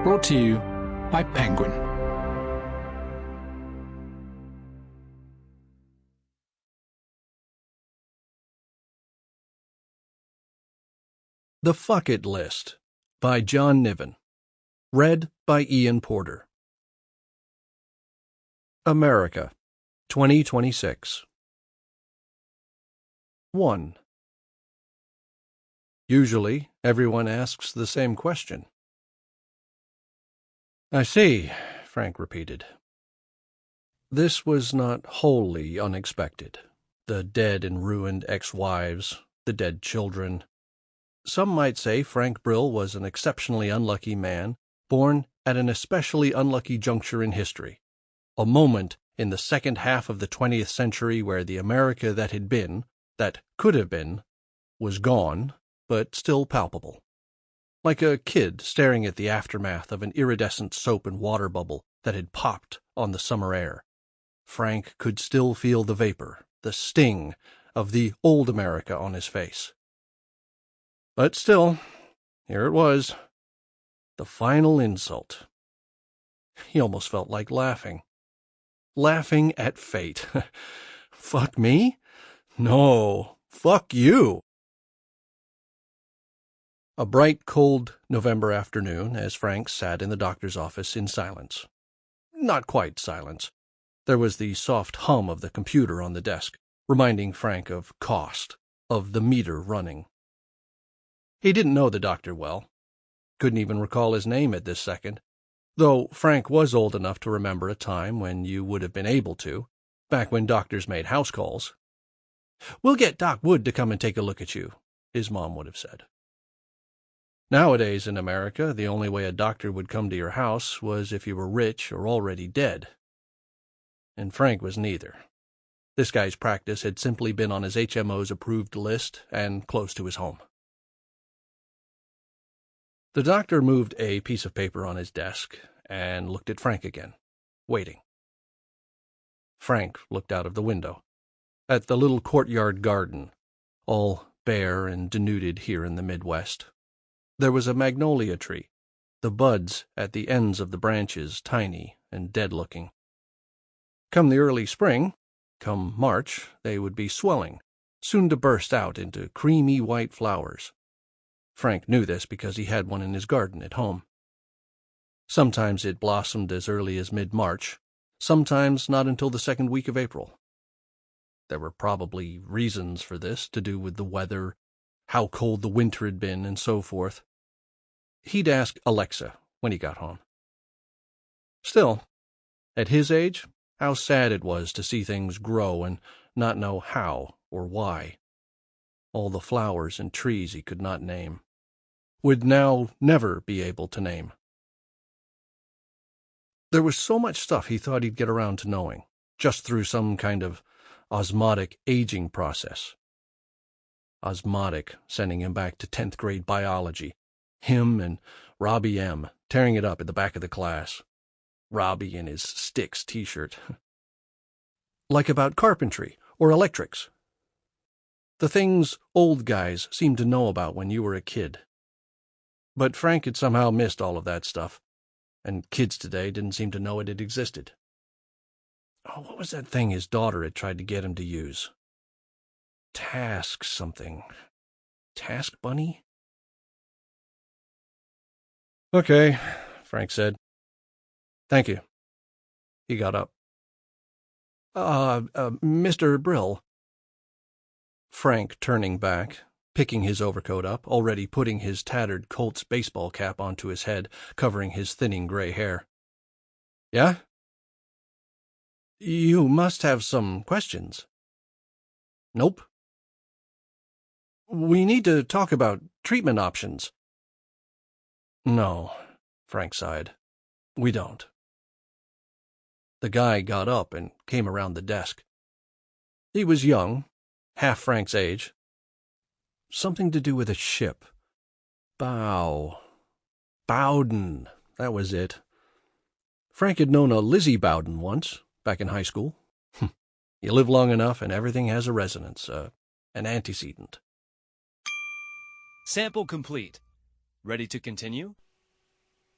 Brought to you by Penguin. The Fuck It List by John Niven. Read by Ian Porter. America, 2026. 1. Usually, everyone asks the same question. I see, Frank repeated. This was not wholly unexpected. The dead and ruined ex-wives, the dead children. Some might say Frank Brill was an exceptionally unlucky man, born at an especially unlucky juncture in history, a moment in the second half of the 20th century where the America that had been, that could have been, was gone, but still palpable. Like a kid staring at the aftermath of an iridescent soap and water bubble that had popped on the summer air, Frank could still feel the vapor, the sting of the old America on his face. But still, here it was, the final insult. He almost felt like laughing. Laughing at fate. Fuck me? No, fuck you. A bright, cold November afternoon as Frank sat in the doctor's office in silence. Not quite silence. There was the soft hum of the computer on the desk, reminding Frank of cost, of the meter running. He didn't know the doctor well. Couldn't even recall his name at this second, though Frank was old enough to remember a time when you would have been able to, back when doctors made house calls. "We'll get Doc Wood to come and take a look at you," his mom would have said. Nowadays in America, the only way a doctor would come to your house was if you were rich or already dead. And Frank was neither. This guy's practice had simply been on his HMO's approved list and close to his home. The doctor moved a piece of paper on his desk and looked at Frank again, waiting. Frank looked out of the window, at the little courtyard garden, all bare and denuded here in the Midwest. There was a magnolia tree, the buds at the ends of the branches tiny and dead-looking. Come the early spring, come March, they would be swelling, soon to burst out into creamy white flowers. Frank knew this because he had one in his garden at home. Sometimes it blossomed as early as mid-March, sometimes not until the second week of April. There were probably reasons for this, to do with the weather, how cold the winter had been, and so forth. He'd ask Alexa when he got home. Still, at his age, how sad it was to see things grow and not know how or why. All the flowers and trees he could not name, would now never be able to name. There was so much stuff he thought he'd get around to knowing, just through some kind of osmotic aging process. Osmotic, sending him back to 10th grade biology. Him and Robbie M. tearing it up at the back of the class. Robbie in his Styx t-shirt. Like about carpentry or electrics. The things old guys seemed to know about when you were a kid. But Frank had somehow missed all of that stuff, and kids today didn't seem to know it had existed. Oh, what was that thing his daughter had tried to get him to use? Task something. Task Bunny? "Okay," Frank said. "Thank you." He got up. Mr. Brill." Frank, turning back, picking his overcoat up, already putting his tattered Colts baseball cap onto his head, covering his thinning gray hair. "Yeah?" "You must have some questions." "Nope." "We need to talk about treatment options." "No," Frank sighed. "We don't." The guy got up and came around the desk. He was young, half Frank's age. Something to do with a ship. Bowden, that was it. Frank had known a Lizzie Bowden once, back in high school. You live long enough and everything has a resonance, an antecedent. Sample complete. Ready to continue?